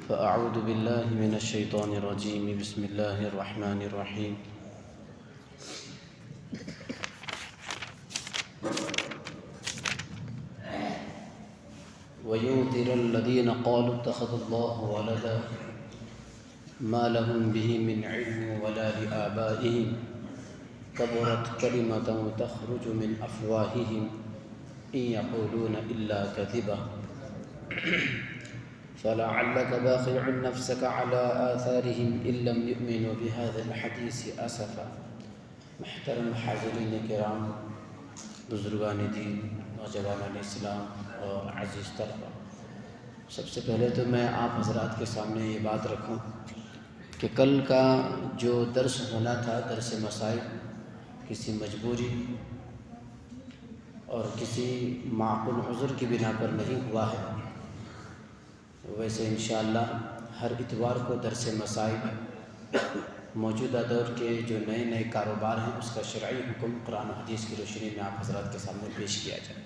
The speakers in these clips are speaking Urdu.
فأعوذ بالله من الشيطان الرجيم بسم الله الرحمن الرحيم وينذر الذين قالوا اتخذ الله ولدا ما لهم به من علم ولا لآبائهم كبرت كلمة تخرج من أفواههم إن يقولون إلا كذبا فلعلك باخع نفسك على آثارهم إن لم يؤمنوا بهذا الحديث أسفا۔ محترم حاضرین کرام، بزرگان دین، نوجوانان اسلام اور عزیز طلبہ، سب سے پہلے تو میں آپ حضرات کے سامنے یہ بات رکھوں کہ کل کا جو درس ہونا تھا، درس مسائل، کسی مجبوری اور کسی معقول عذر کی بنا پر نہیں ہوا ہے۔ ویسے انشاءاللہ ہر اتوار کو درس مسائل موجودہ دور کے جو نئے نئے کاروبار ہیں اس کا شرعی حکم قرآن و حدیث کی روشنی میں آپ حضرات کے سامنے پیش کیا جائے۔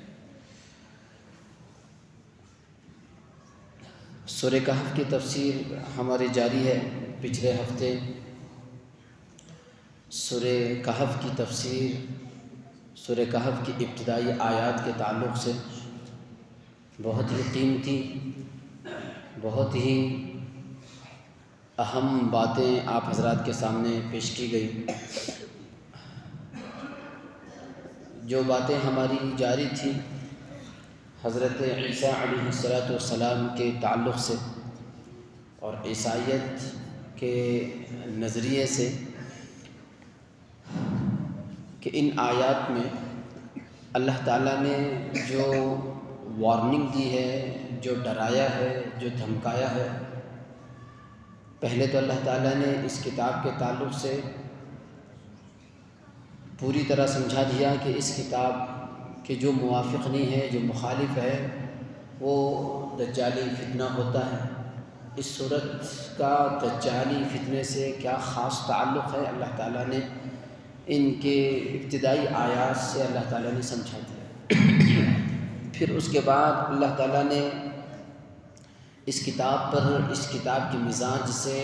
سورہ کہف کی تفسیر ہماری جاری ہے۔ پچھلے ہفتے سورہ کہف کی تفسیر، سورہ کہف کی ابتدائی آیات کے تعلق سے بہت ہی قیمتی، بہت ہی اہم باتیں آپ حضرات کے سامنے پیش کی گئی۔ جو باتیں ہماری جاری تھیں حضرت عیسیٰ علیہ السلام کے تعلق سے اور عیسائیت کے نظریے سے، کہ ان آیات میں اللہ تعالیٰ نے جو وارننگ دی ہے، جو ڈرایا ہے، جو دھمکایا ہے، پہلے تو اللہ تعالیٰ نے اس کتاب کے تعلق سے پوری طرح سمجھا دیا کہ اس کتاب کے جو موافق نہیں ہے، جو مخالف ہے، وہ دجالی فتنہ ہوتا ہے۔ اس صورت کا دجالی فتنے سے کیا خاص تعلق ہے، اللہ تعالیٰ نے ان کے ابتدائی آیات سے اللہ تعالیٰ نے سمجھا دیا۔ پھر اس کے بعد اللہ تعالیٰ نے اس کتاب پر، اس کتاب کے مزاج سے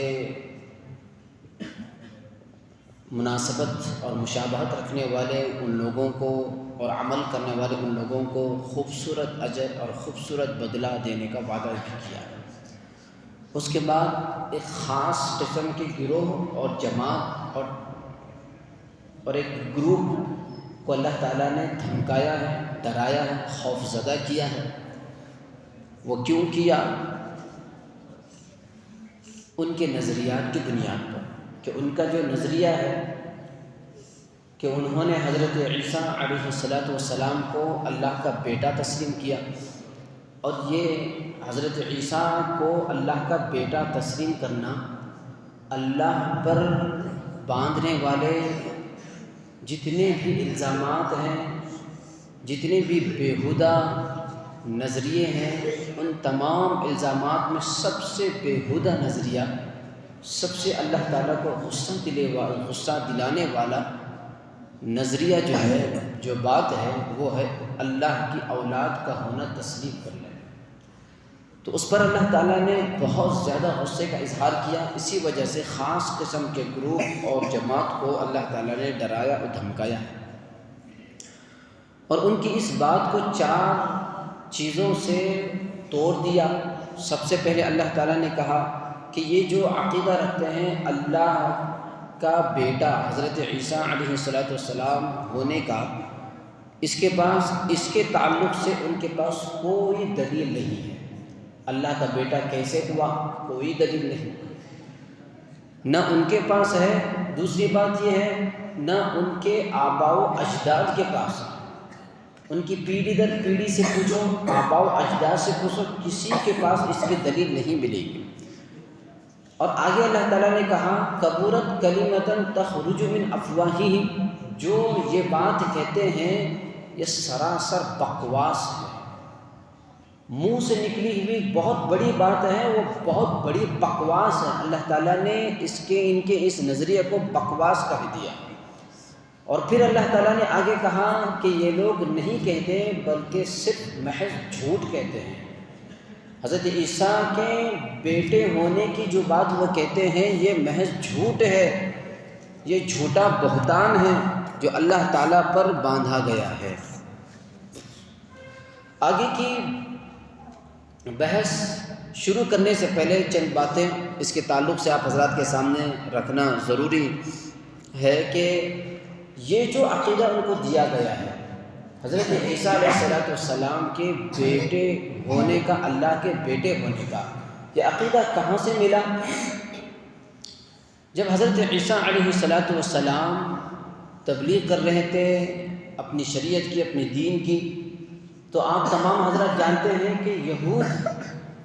مناسبت اور مشابہت رکھنے والے ان لوگوں کو اور عمل کرنے والے ان لوگوں کو خوبصورت اجر اور خوبصورت بدلہ دینے کا وعدہ بھی کیا ہے۔ اس کے بعد ایک خاص قسم کے گروہ اور جماعت اور ایک گروپ کو اللہ تعالیٰ نے دھمکایا ہے، ڈرایا ہے، خوف زدہ کیا ہے۔ وہ کیوں کیا؟ ان کے نظریات کی بنیاد پر، کہ ان کا جو نظریہ ہے کہ انہوں نے حضرت عیسیٰ علیہ السلام کو اللہ کا بیٹا تسلیم کیا، اور یہ حضرت عیسیٰ کو اللہ کا بیٹا تسلیم کرنا اللہ پر باندھنے والے جتنے بھی الزامات ہیں، جتنے بھی بیہودہ نظریے ہیں، ان تمام الزامات میں سب سے بیہودہ نظریہ، سب سے اللہ تعالیٰ کو غصہ دلانے والا نظریہ جو ہے، جو بات ہے، وہ ہے اللہ کی اولاد کا ہونا تسلیم کر لینا۔ تو اس پر اللہ تعالیٰ نے بہت زیادہ غصے کا اظہار کیا۔ اسی وجہ سے خاص قسم کے گروپ اور جماعت کو اللہ تعالیٰ نے ڈرایا اور دھمکایا ہے، اور ان کی اس بات کو 4 چیزوں سے توڑ دیا۔ سب سے پہلے اللہ تعالیٰ نے کہا کہ یہ جو عقیدہ رکھتے ہیں اللہ کا بیٹا حضرت عیسیٰ علیہ السلام ہونے کا، اس کے تعلق سے ان کے پاس کوئی دلیل نہیں ہے۔ اللہ کا بیٹا کیسے ہوا، کوئی دلیل نہیں، نہ ان کے پاس ہے۔ دوسری بات یہ ہے، نہ ان کے آباء و اجداد کے پاس، ان کی پیڑھی در پیڑھی سے پوچھو، آباء و اجداد سے پوچھو، کسی کے پاس اس کی دلیل نہیں ملے گی۔ اور آگے اللہ تعالیٰ نے کہا کبورت کلمۃ تخرج من افواہہم، جو یہ بات کہتے ہیں یہ سراسر بکواس ہے، منہ سے نکلی ہوئی بہت بڑی بات ہے، وہ بہت بڑی بکواس ہے۔ اللہ تعالیٰ نے ان کے اس نظریے کو بکواس کہہ دیا۔ اور پھر اللہ تعالیٰ نے آگے کہا کہ یہ لوگ نہیں کہتے بلکہ صرف محض جھوٹ کہتے ہیں۔ حضرت عیسیٰ کے بیٹے ہونے کی جو بات وہ کہتے ہیں یہ محض جھوٹ ہے، یہ جھوٹا بہتان ہے جو اللہ تعالیٰ پر باندھا گیا ہے۔ آگے کی بحث شروع کرنے سے پہلے چند باتیں اس کے تعلق سے آپ حضرات کے سامنے رکھنا ضروری ہے کہ یہ جو عقیدہ ان کو دیا گیا ہے حضرت عیسیٰ علیہ السلام کے بیٹے ہونے کا، اللہ کے بیٹے ہونے کا، یہ عقیدہ کہاں سے ملا؟ جب حضرت عیسیٰ علیہ السلام تبلیغ کر رہے تھے اپنی شریعت کی، اپنی دین کی، تو آپ تمام حضرات جانتے ہیں کہ یہود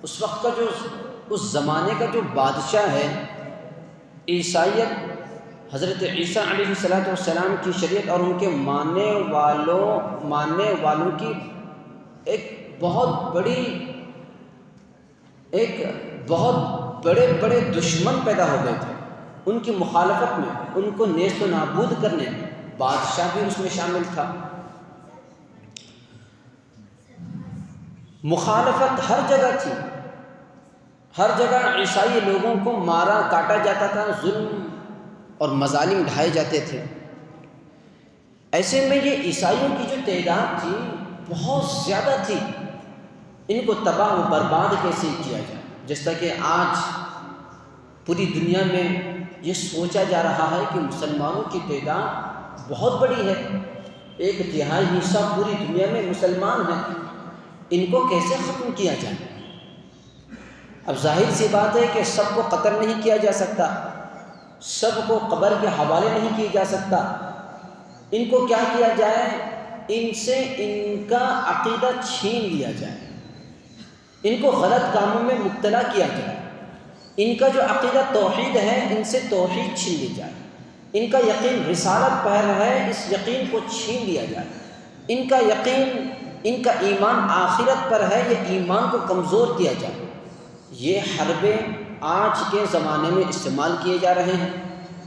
اس وقت کا جو اس زمانے کا جو بادشاہ ہے، عیسائیت حضرت عیسیٰ علیہ السلام کی شریعت اور ان کے ماننے والوں کی ایک بہت بڑے دشمن پیدا ہو گئے تھے۔ ان کی مخالفت میں، ان کو نیست و نابود کرنے میں بادشاہ بھی اس میں شامل تھا۔ مخالفت ہر جگہ تھی، ہر جگہ عیسائی لوگوں کو مارا کاٹا جاتا تھا، ظلم اور مظالم ڈھائے جاتے تھے۔ ایسے میں یہ عیسائیوں کی جو تعداد تھی بہت زیادہ تھی، ان کو تباہ و برباد کیسے کیا جائے؟ جس طرح کہ آج پوری دنیا میں یہ سوچا جا رہا ہے کہ مسلمانوں کی تعداد بہت بڑی ہے، 1/3 حصہ پوری دنیا میں مسلمان ہیں، ان کو کیسے ختم کیا جائے؟ اب ظاہر سی بات ہے کہ سب کو قتل نہیں کیا جا سکتا، سب کو قبر کے حوالے نہیں کیا جا سکتا۔ ان کو کیا کیا جائے؟ ان سے ان کا عقیدہ چھین لیا جائے، ان کو غلط کاموں میں مبتلا کیا جائے، ان کا جو عقیدہ توحید ہے ان سے توحید چھین لی جائے، ان کا یقین رسالت پر ہے اس یقین کو چھین لیا جائے، ان کا یقین، ان کا ایمان آخرت پر ہے یہ ایمان کو کمزور کیا جائے۔ یہ حربیں آج کے زمانے میں استعمال کیے جا رہے ہیں۔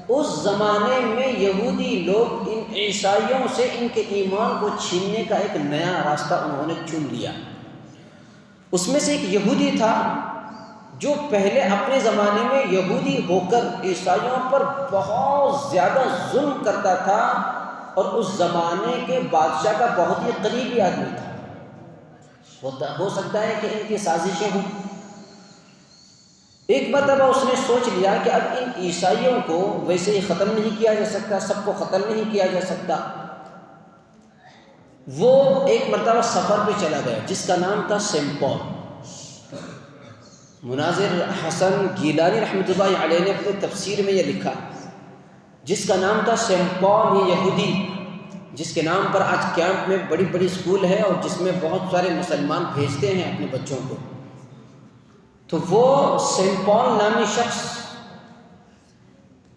اس زمانے میں یہودی لوگ ان عیسائیوں سے ان کے ایمان کو چھیننے کا ایک نیا راستہ انہوں نے چن لیا۔ اس میں سے ایک یہودی تھا جو پہلے اپنے زمانے میں یہودی ہو کر عیسائیوں پر بہت زیادہ ظلم کرتا تھا اور اس زمانے کے بادشاہ کا بہت ہی قریبی آدمی تھا۔ ہو سکتا ہے کہ ان کی سازشیں ہوں۔ ایک مرتبہ اس نے سوچ لیا کہ اب ان عیسائیوں کو ویسے ہی ختم نہیں کیا جا سکتا، سب کو قتل نہیں کیا جا سکتا۔ وہ ایک مرتبہ سفر پہ چلا گیا جس کا نام تھا سینٹ پال۔ مناظر حسن گیلانی رحمۃ اللہ علیہ نے اپنی تفسیر میں یہ لکھا، جس کا نام تھا سینٹ پال، یہ یہودی جس کے نام پر آج کیمپ میں بڑی بڑی اسکول ہے اور جس میں بہت سارے مسلمان بھیجتے ہیں اپنے بچوں کو۔ تو وہ سینٹ پال نامی شخص،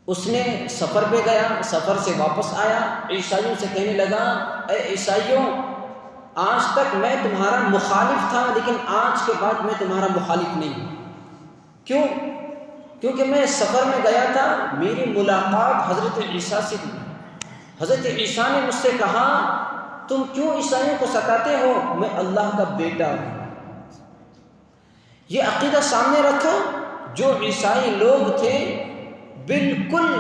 اس نے سفر پہ گیا، سفر سے واپس آیا، عیسائیوں سے کہنے لگا، اے عیسائیوں، آج تک میں تمہارا مخالف تھا لیکن آج کے بعد میں تمہارا مخالف نہیں ہوں۔ کیوں؟ کیونکہ میں سفر میں گیا تھا، میری ملاقات حضرت عیسیٰ سے ہوئی۔ حضرت عیسیٰ نے مجھ سے کہا، تم کیوں عیسائیوں کو ستاتے ہو؟ میں اللہ کا بیٹا ہوں۔ یہ عقیدہ سامنے رکھا، جو عیسائی لوگ تھے بالکل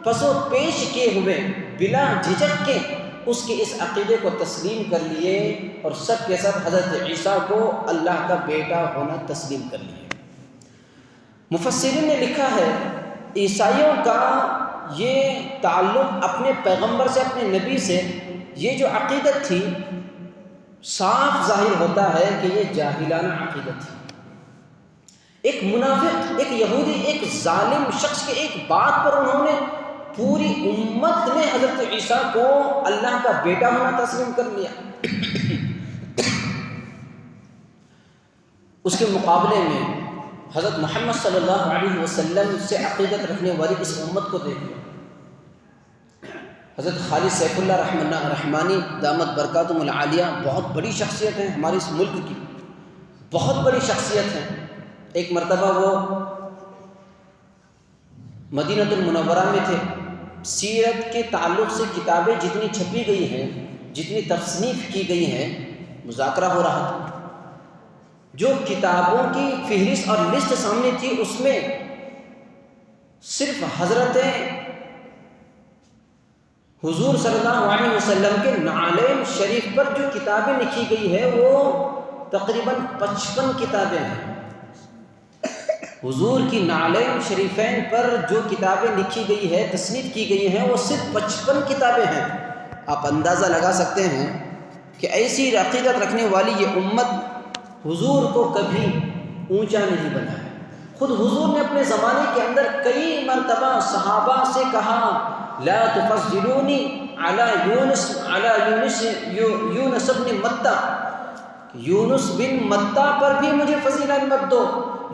پس و پیش کیے ہوئے، بلا جھجک کے اس کے اس عقیدے کو تسلیم کر لیے اور سب کے سب حضرت عیسیٰ کو اللہ کا بیٹا ہونا تسلیم کر لیے۔ مفسرین نے لکھا ہے عیسائیوں کا یہ تعلق اپنے پیغمبر سے، اپنے نبی سے، یہ جو عقیدت تھی صاف ظاہر ہوتا ہے کہ یہ جاہلانہ عقیدت تھی۔ ایک منافق، ایک یہودی، ایک ظالم شخص کے ایک بات پر انہوں نے، پوری امت نے حضرت عیسیٰ کو اللہ کا بیٹا ہونا تسلیم کر لیا۔ اس کے مقابلے میں حضرت محمد صلی اللہ علیہ وسلم سے عقیدت رکھنے والی اس امت کو دیکھ لیں۔ حضرت خالد سیف اللہ رحمانی دامت برکاتہم العالیہ بہت بڑی شخصیت ہیں ہمارے اس ملک کی، بہت بڑی شخصیت ہیں۔ ایک مرتبہ وہ مدینہ المنورہ میں تھے، سیرت کے تعلق سے کتابیں جتنی چھپی گئی ہیں، جتنی تصنیف کی گئی ہیں، مذاکرہ ہو رہا تھا۔ جو کتابوں کی فہرست اور لسٹ سامنے تھی اس میں صرف حضرت حضور صلی اللہ علیہ وسلم کے نعلین شریف پر جو کتابیں لکھی گئی ہے وہ تقریباً 55 کتابیں ہیں۔ حضور کی نعلین شریفین پر جو کتابیں لکھی گئی ہے، تصنیف کی گئی ہیں، وہ صرف 55 کتابیں ہیں۔ آپ اندازہ لگا سکتے ہیں کہ ایسی عقیدت رکھنے والی یہ امت حضور کو کبھی اونچا نہیں بنایا۔ خود حضور نے اپنے زمانے کے اندر کئی مرتبہ صحابہ سے کہا لا تفضلونی علی یونس بن متہ، یونس بن متہ پر بھی مجھے فضیلت مت دو،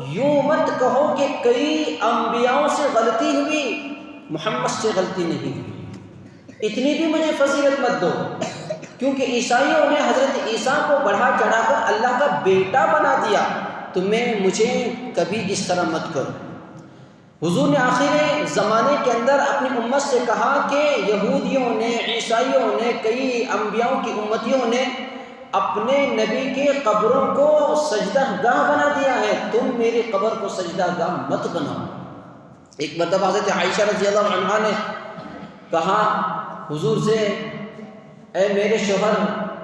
یوں مت کہو کہ کئی انبیاءوں سے غلطی ہوئی محمد سے غلطی نہیں ہوئی، اتنی بھی مجھے فضیلت مت دو، کیونکہ عیسائیوں نے حضرت عیسیٰ کو بڑھا چڑھا کر اللہ کا بیٹا بنا دیا، تو مجھے کبھی اس طرح مت کرو۔ حضور نے آخر زمانے کے اندر اپنی امت سے کہا کہ یہودیوں نے، عیسائیوں نے، کئی انبیاءوں کی امتیوں نے اپنے نبی کے قبروں کو سجدہ گاہ بنا دیا ہے، تم میری قبر کو سجدہ گاہ مت بناؤ۔ ایک مرتبہ حضرت عائشہ رضی اللہ عنہا نے کہا حضور سے اے میرے شوہر،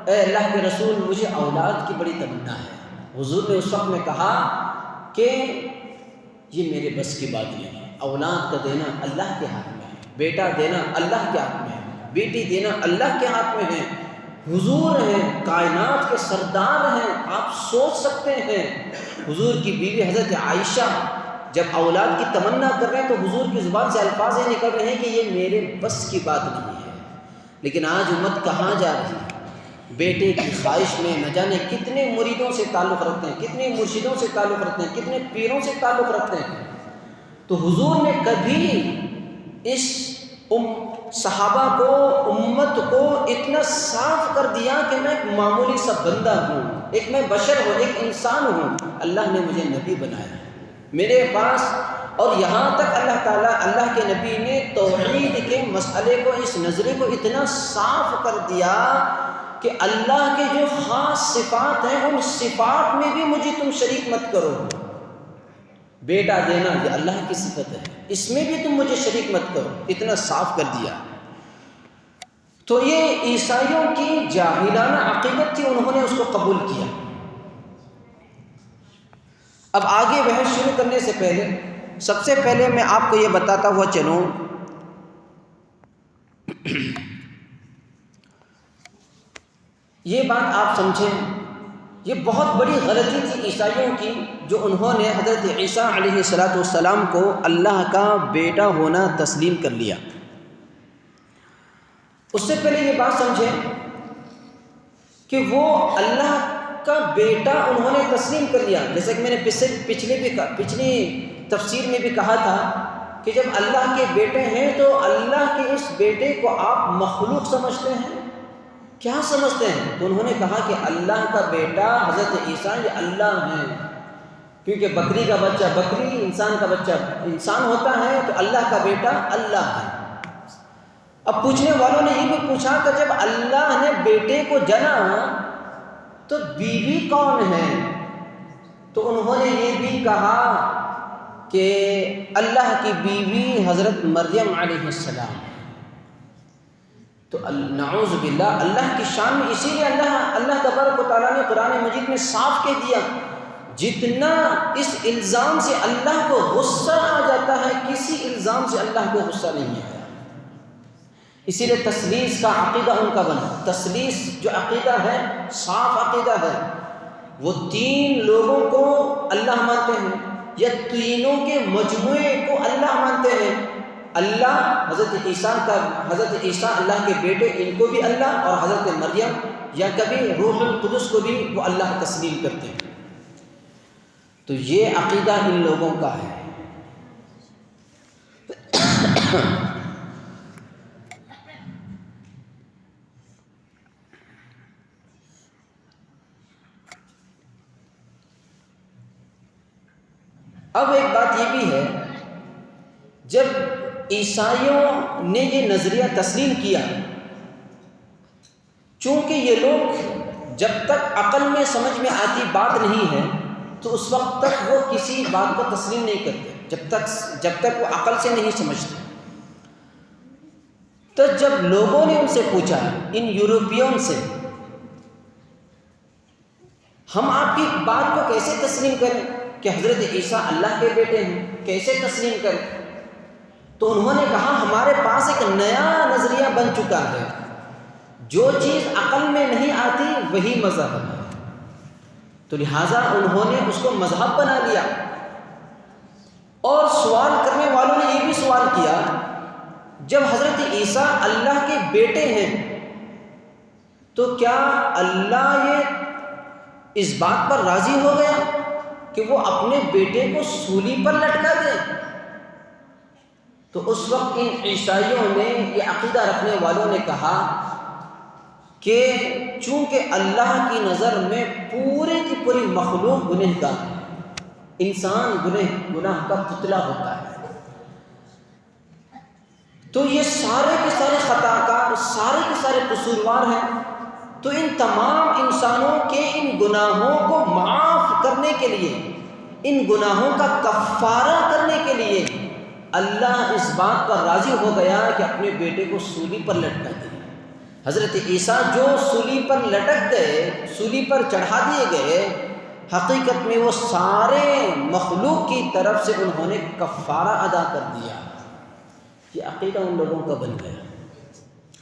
اے اللہ کے رسول، مجھے اولاد کی بڑی تمنا ہے۔ حضور نے اس وقت میں کہا کہ یہ میرے بس کی بات نہیں ہے، اولاد کا دینا اللہ کے ہاتھ میں ہے، بیٹا دینا اللہ کے ہاتھ میں ہے، بیٹی دینا اللہ کے ہاتھ میں ہے۔ حضور ہیں، کائنات کے سردار ہیں، آپ سوچ سکتے ہیں حضور کی بیوی حضرت عائشہ جب اولاد کی تمنا کر رہے ہیں تو حضور کی زبان سے الفاظ یہ نکل رہے ہیں کہ یہ میرے بس کی بات نہیں ہے۔ لیکن آج امت کہاں جا رہی ہے؟ بیٹے کی خواہش میں نہ جانے کتنے مریدوں سے تعلق رکھتے ہیں، کتنے مرشدوں سے تعلق رکھتے ہیں، کتنے پیروں سے تعلق رکھتے ہیں۔ تو حضور نے کبھی اس صحابہ کو، امت کو اتنا صاف کر دیا کہ میں ایک معمولی سا بندہ ہوں، ایک میں بشر ہوں، ایک انسان ہوں، اللہ نے مجھے نبی بنایا میرے پاس، اور یہاں تک اللہ تعالیٰ، اللہ کے نبی نے توحید کے مسئلے کو، اس نظرے کو اتنا صاف کر دیا کہ اللہ کے جو خاص صفات ہیں ان صفات میں بھی مجھے تم شریک مت کرو۔ بیٹا دینا یہ اللہ کی صفت ہے، اس میں بھی تم مجھے شریک مت کرو، اتنا صاف کر دیا۔ تو یہ عیسائیوں کی جاہلانہ عقیدت تھی، انہوں نے اس کو قبول کیا۔ اب آگے بحث شروع کرنے سے پہلے سب سے پہلے میں آپ کو یہ بتاتا ہوا چلوں یہ بات آپ سمجھیں، یہ بہت بڑی غلطی تھی عیسائیوں کی جو انہوں نے حضرت عیسیٰ علیہ السلام کو اللہ کا بیٹا ہونا تسلیم کر لیا۔ اس سے پہلے یہ بات سمجھیں کہ وہ اللہ کا بیٹا انہوں نے تسلیم کر لیا، جیسے کہ میں نے پچھلی تفسیر میں بھی کہا تھا کہ جب اللہ کے بیٹے ہیں تو اللہ کے اس بیٹے کو آپ مخلوق سمجھتے ہیں، کیا سمجھتے ہیں؟ تو انہوں نے کہا کہ اللہ کا بیٹا حضرت عیسیٰ یہ اللہ ہیں، کیونکہ بکری کا بچہ بکری، انسان کا بچہ انسان ہوتا ہے، تو اللہ کا بیٹا اللہ ہے۔ اب پوچھنے والوں نے یہ بھی پوچھا کہ جب اللہ نے بیٹے کو جنا تو بیوی کون ہے؟ تو انہوں نے یہ بھی کہا کہ اللہ کی بیوی حضرت مریم علیہ السلام۔ تو نعوذ باللہ اللہ کی شان میں، اسی لیے اللہ تبارک و تعالیٰ نے قرآن مجید میں صاف کہہ دیا، جتنا اس الزام سے اللہ کو غصہ آ جاتا ہے کسی الزام سے اللہ کو غصہ نہیں آیا۔ اسی لیے تثلیث کا عقیدہ ان کا بنا۔ تثلیث جو عقیدہ ہے صاف عقیدہ ہے، وہ تین لوگوں کو اللہ مانتے ہیں یا تینوں کے مجموعے کو اللہ مانتے ہیں۔ اللہ حضرت عیسیٰ اللہ کے بیٹے، ان کو بھی اللہ، اور حضرت مریم یا کبھی روح القدس کو بھی وہ اللہ تسلیم کرتے ہیں۔ تو یہ عقیدہ ان لوگوں کا ہے۔ اب ایک بات یہ بھی ہے، جب عیسائیوں نے یہ نظریہ تسلیم کیا، چونکہ یہ لوگ جب تک عقل میں سمجھ میں آتی بات نہیں ہے تو اس وقت تک وہ کسی بات کو تسلیم نہیں کرتے جب تک وہ عقل سے نہیں سمجھتے۔ تو جب لوگوں نے ان سے پوچھا، ان یورپیوں سے، ہم آپ کی بات کو کیسے تسلیم کریں کہ حضرت عیسیٰ اللہ کے بیٹے ہیں، کیسے تسلیم کریں؟ تو انہوں نے کہا ہمارے پاس ایک نیا نظریہ بن چکا ہے، جو چیز عقل میں نہیں آتی وہی مذہب ہے۔ تو لہٰذا انہوں نے اس کو مذہب بنا لیا، اور سوال کرنے والوں نے یہ بھی سوال کیا، جب حضرت عیسیٰ اللہ کے بیٹے ہیں تو کیا اللہ یہ اس بات پر راضی ہو گیا کہ وہ اپنے بیٹے کو سولی پر لٹکا دے؟ تو اس وقت ان عیسائیوں نے، یہ عقیدہ رکھنے والوں نے کہا کہ چونکہ اللہ کی نظر میں پورے کی پوری مخلوق گنہگار ہے، انسان گناہ کا پتلا ہوتا ہے، تو یہ سارے کے سارے خطا کار، سارے کے سارے قصوروار ہیں، تو ان تمام انسانوں کے ان گناہوں کو معاف کرنے کے لیے، ان گناہوں کا کفارہ کرنے کے لیے اللہ اس بات پر راضی ہو گیا کہ اپنے بیٹے کو سولی پر لٹکا دے۔ حضرت عیسیٰ جو سولی پر لٹک گئے، سولی پر چڑھا دیے گئے، حقیقت میں وہ سارے مخلوق کی طرف سے انہوں نے کفارہ ادا کر دیا۔ یہ عقیدہ ان لوگوں کا بن گیا،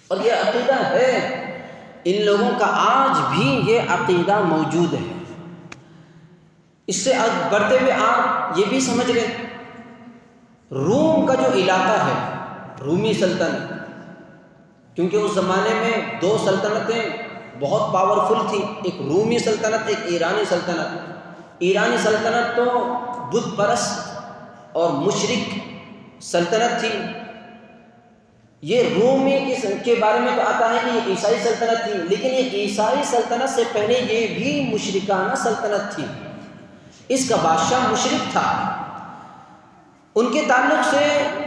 اور یہ عقیدہ ہے ان لوگوں کا، آج بھی یہ عقیدہ موجود ہے۔ اس سے آج بڑھتے ہوئے آپ یہ بھی سمجھ لیں، روم کا جو علاقہ ہے، رومی سلطنت، کیونکہ اس زمانے میں دو سلطنتیں بہت پاورفل تھیں، ایک رومی سلطنت، ایک ایرانی سلطنت۔ ایرانی سلطنت تو بت پرست اور مشرک سلطنت تھی۔ یہ رومی کے بارے میں تو آتا ہے کہ یہ عیسائی سلطنت تھی، لیکن یہ عیسائی سلطنت سے پہلے یہ بھی مشرکانہ سلطنت تھی، اس کا بادشاہ مشرک تھا۔ ان کے تعلق سے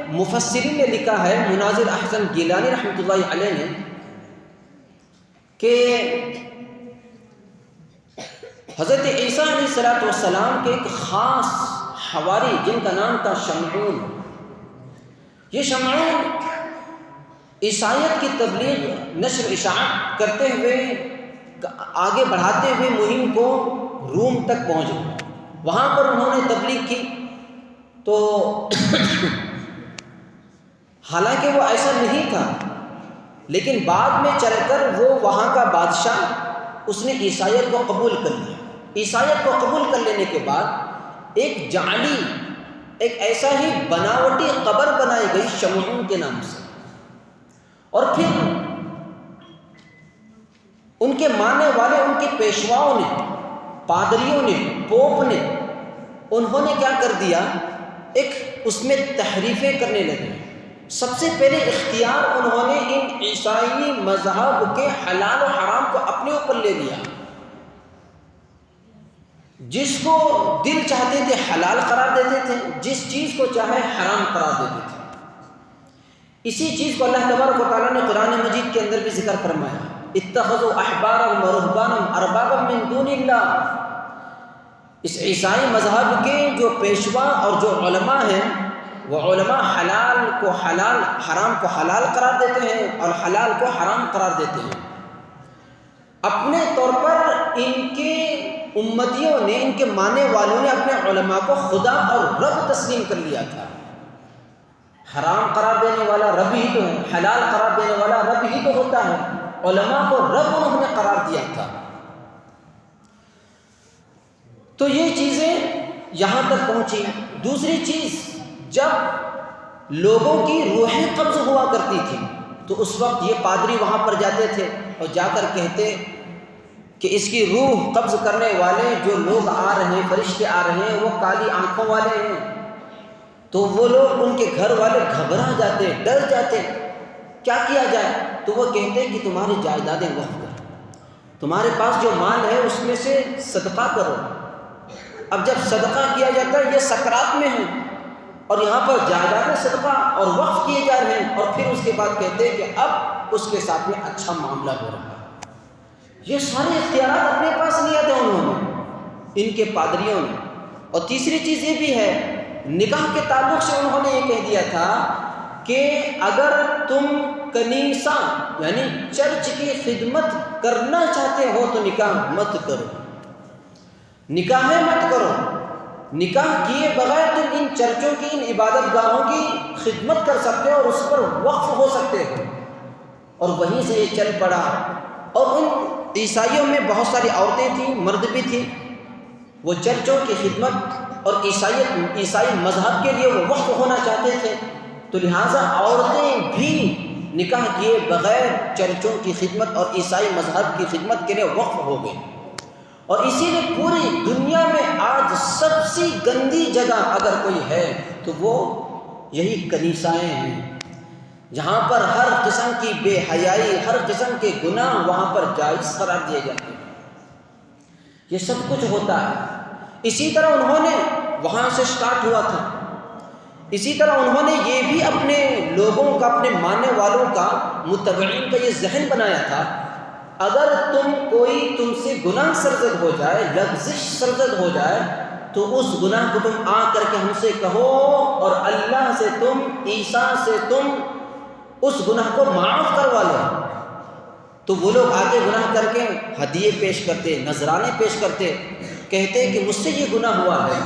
مفسرین نے لکھا ہے، مناظر احسن گیلانی رحمۃ اللہ علیہ نے، کہ حضرت عیسیٰ علیہ السلام کے ایک خاص حواری جن کا نام تھا شمعون، یہ شمعون عیسائیت کی تبلیغ، نشر اشاعت کرتے ہوئے، آگے بڑھاتے ہوئے مہم کو روم تک پہنچ گئے، وہاں پر انہوں نے تبلیغ کی۔ تو حالانکہ وہ ایسا نہیں تھا، لیکن بعد میں چل کر وہ وہاں کا بادشاہ، اس نے عیسائیت کو قبول کر لیا۔ عیسائیت کو قبول کر لینے کے بعد ایک جعلی، ایک ایسا ہی بناوٹی قبر بنائی گئی شمعون کے نام سے، اور پھر ان کے ماننے والے، ان کے پیشواؤں نے، پادریوں نے، پوپ نے، انہوں نے کیا کر دیا، ایک اس میں تحریفیں کرنے لگے۔ سب سے پہلے اختیار انہوں نے ان عیسائی مذہب کے حلال و حرام کو اپنے اوپر لے لیا، جس کو دل چاہتے تھے حلال قرار دیتے تھے، جس چیز کو چاہے حرام قرار دیتے تھے۔ اسی چیز کو اللہ تبارک و تعالیٰ نے قرآن مجید کے اندر بھی ذکر فرمایا، اتخذوا احبارهم ورهبانهم اربابا من دون اللہ۔ اس عیسائی مذہب کے جو پیشوا اور جو علماء ہیں، وہ علماء حلال کو حلال، حرام کو حلال قرار دیتے ہیں اور حلال کو حرام قرار دیتے ہیں۔ اپنے طور پر ان کے امتیوں نے، ان کے ماننے والوں نے اپنے علماء کو خدا اور رب تسلیم کر لیا تھا۔ حرام قرار دینے والا رب ہی تو ہے، حلال قرار دینے والا رب ہی تو ہوتا ہے، علماء کو رب انہوں نے قرار دیا تھا۔ تو یہ چیزیں یہاں تک پہنچی۔ دوسری چیز، جب لوگوں کی روحیں قبض ہوا کرتی تھی تو اس وقت یہ پادری وہاں پر جاتے تھے اور جا کر کہتے کہ اس کی روح قبض کرنے والے جو لوگ آ رہے ہیں، فرشتے آ رہے ہیں، وہ کالی آنکھوں والے ہیں۔ تو وہ لوگ، ان کے گھر والے گھبرا جاتے، ڈر جاتے، کیا کیا جائے؟ تو وہ کہتے کہ تمہاری جائیدادیں وقف کرو، تمہارے پاس جو مال ہے اس میں سے صدقہ کرو۔ اب جب صدقہ کیا جاتا ہے، یہ سکرات میں ہے، اور یہاں پر جائیداد صدقہ اور وقف کیے جا رہے ہیں، اور پھر اس کے بعد کہتے ہیں کہ اب اس کے ساتھ میں اچھا معاملہ ہو رہا ہے۔ یہ سارے اختیارات اپنے پاس لیا تھا انہوں نے، ان کے پادریوں نے۔ اور تیسری چیز یہ بھی ہے، نکاح کے تعلق سے انہوں نے یہ کہہ دیا تھا کہ اگر تم کنیسہ یعنی چرچ کی خدمت کرنا چاہتے ہو تو نکاح مت کرو، نکاحیں مت کرو، نکاح کیے بغیر تم ان چرچوں کی، ان عبادت گاہوں کی خدمت کر سکتے ہو اور اس پر وقف ہو سکتے ہو۔ اور وہیں سے یہ چل پڑا۔ اور ان عیسائیوں میں بہت ساری عورتیں تھیں، مرد بھی تھیں، وہ چرچوں کی خدمت اور عیسائی مذہب کے لیے وہ وقف ہونا چاہتے تھے، تو لہٰذا عورتیں بھی نکاح کیے بغیر چرچوں کی خدمت اور عیسائی مذہب کی خدمت کے لیے وقف ہو گئے۔ اور اسی لیے پوری دنیا میں آج سب سے گندی جگہ اگر کوئی ہے تو وہ یہی کنیسائیں ہیں، جہاں پر ہر قسم کی بے حیائی، ہر قسم کے گناہ وہاں پر جائز قرار دیے جاتے ہیں۔ یہ سب کچھ ہوتا ہے۔ اسی طرح انہوں نے وہاں سے سٹارٹ ہوا تھا، اسی طرح انہوں نے یہ بھی اپنے لوگوں کا، اپنے ماننے والوں کا، متبعین کا یہ ذہن بنایا تھا، اگر تم سے گناہ سرزد ہو جائے، لغزش سرزد ہو جائے، تو اس گناہ کو تم آ کر کے ہم سے کہو اور اللہ سے تم، عیسیٰ سے تم اس گناہ کو معاف کروا لو۔ تو وہ لوگ آگے گناہ کر کے ہدیے پیش کرتے، نذرانے پیش کرتے، کہتے کہ مجھ سے یہ گناہ ہوا ہے،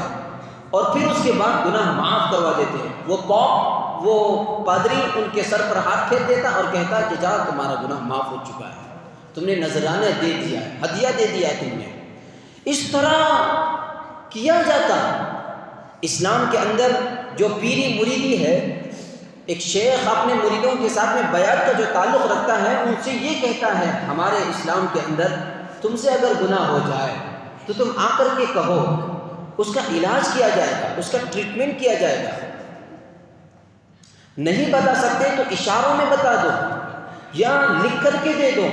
اور پھر اس کے بعد گناہ معاف کروا دیتے۔ وہ پادری ان کے سر پر ہاتھ پھیر دیتا اور کہتا کہ جا تمہارا گناہ معاف ہو چکا ہے، تم نے نذرانے دے دیا ہے، ہدیہ دے دیا ہے تم نے۔ اس طرح کیا جاتا۔ اسلام کے اندر جو پیری مریدی ہے، ایک شیخ اپنے مریدوں کے ساتھ میں بیعت کا جو تعلق رکھتا ہے، ان سے یہ کہتا ہے ہمارے اسلام کے اندر، تم سے اگر گناہ ہو جائے تو تم آ کر کے کہو، اس کا علاج کیا جائے گا، اس کا ٹریٹمنٹ کیا جائے گا۔ نہیں بتا سکتے تو اشاروں میں بتا دو یا لکھ کر کے دے دو،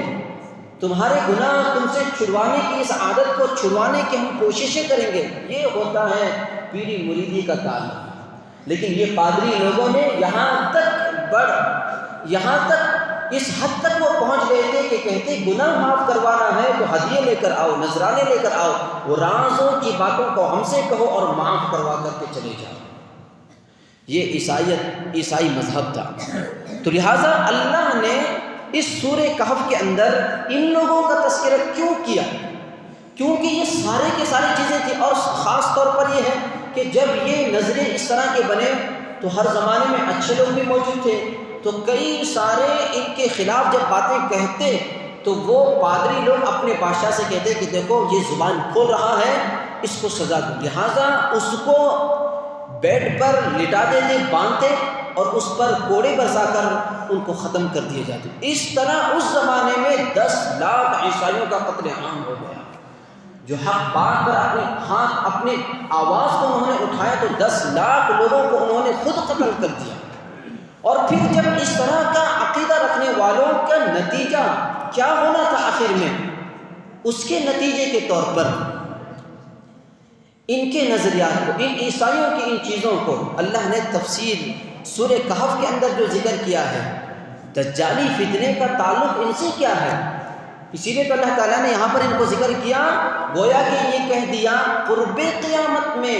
تمہارے گناہ تم سے چھڑوانے کی، اس عادت کو چھڑوانے کی ہم کوششیں کریں گے۔ یہ ہوتا ہے پیری مریدی کا تعلق۔ لیکن یہ پادری لوگوں نے یہاں تک اس حد تک وہ پہنچ گئے تھے کہ کہتے گناہ معاف کروانا ہے تو ہدیے لے کر آؤ، نذرانے لے کر آؤ، وہ رازوں کی باتوں کو ہم سے کہو اور معاف کروا کر کے چلے جاؤ۔ یہ عیسائی مذہب تھا۔ تو لہٰذا اللہ نے اس سورہ کہف کے اندر ان لوگوں کا تذکرہ کیوں کیا؟ کیونکہ یہ سارے کے ساری چیزیں تھیں، اور خاص طور پر یہ ہے کہ جب یہ نظریں اس طرح کے بنے تو ہر زمانے میں اچھے لوگ بھی موجود تھے، تو کئی سارے ان کے خلاف جب باتیں کہتے تو وہ پادری لوگ اپنے بادشاہ سے کہتے کہ دیکھو یہ زبان کھول رہا ہے، اس کو سزا دو۔ لہٰذا اس کو بیڈ پر لٹا دیتے، باندھتے اور اس پر کوڑے برسا کر ان کو ختم کر دیے جاتے۔ اس طرح اس زمانے میں 10 لاکھ عیسائیوں کا قتل عام ہو گیا۔ جو حق بات پر اپنے آواز کو انہوں نے اٹھایا تو 10 لاکھ لوگوں کو انہوں نے خود قتل کر دیا۔ اور پھر جب اس طرح کا عقیدہ رکھنے والوں کا نتیجہ کیا ہونا تھا آخر میں، اس کے نتیجے کے طور پر ان کے نظریات کو، ان عیسائیوں کی ان چیزوں کو اللہ نے تفصیل سورہ کہف کے اندر جو ذکر کیا ہے، دجالی فتنے کا تعلق ان سے کیا ہے، اسی لیے تو اللہ تعالیٰ نے یہاں پر ان کو ذکر کیا، گویا کہ یہ کہہ دیا قرب قیامت میں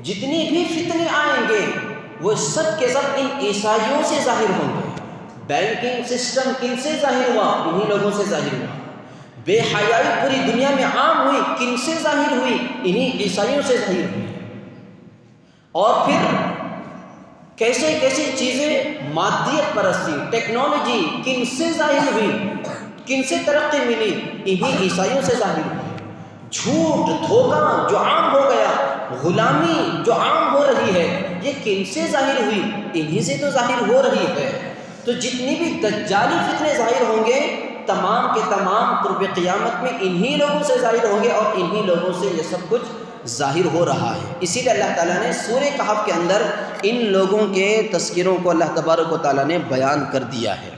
جتنی بھی فتنے آئیں گے وہ سب کے سب ان عیسائیوں سے ظاہر ہوں گے۔ بینکنگ سسٹم کن سے ظاہر ہوا؟ انہی لوگوں سے ظاہر ہوا۔ بے حیائی پوری دنیا میں عام ہوئی، کن سے ظاہر ہوئی؟ انہی عیسائیوں سے ظاہر ہوئی۔ اور پھر کیسے کیسی چیزیں، مادیت پرستی، ٹیکنالوجی کن سے ظاہر ہوئی، کن سے ترقی ملی؟ انہی عیسائیوں سے ظاہر ہوئی۔ جھوٹ، دھوکہ جو عام ہو گیا، غلامی جو عام ہو رہی ہے، یہ کن سے ظاہر ہوئی؟ انہی سے تو ظاہر ہو رہی ہے۔ تو جتنی بھی دجالی فتنے ظاہر ہوں گے، تمام کے تمام قرب قیامت میں انہی لوگوں سے ظاہر ہوں گے، اور انہی لوگوں سے یہ سب کچھ ظاہر ہو رہا ہے۔ اسی لیے اللہ تعالیٰ نے سورہ کہف کے اندر ان لوگوں کے تذکروں کو اللہ تبارک و تعالیٰ نے بیان کر دیا ہے۔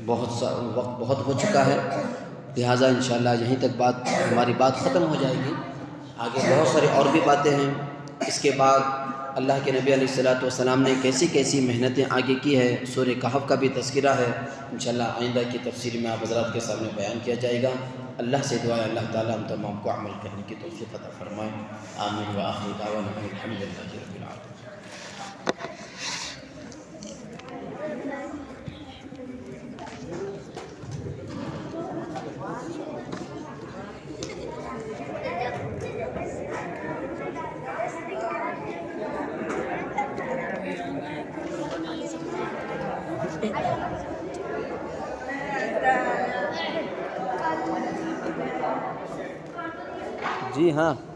وقت بہت ہو چکا ہے، لہٰذا انشاءاللہ یہیں تک ہماری بات ختم ہو جائے گی۔ آگے بہت ساری اور بھی باتیں ہیں۔ اس کے بعد اللہ کے نبی علیہ الصلوۃ والسلام نے کیسی کیسی محنتیں آگے کی ہے، سورہ کہف کا بھی تذکرہ ہے، انشاءاللہ آئندہ کی تفسیر میں آپ حضرات کے سامنے بیان کیا جائے گا۔ اللہ سے دعا ہے اللہ تعالیٰ ہم تمام کو عمل کرنے کی توفیق عطا فرمائے۔ آمین وآخر دعوانا الحمدللہ رب العالمین۔ جی ہاں۔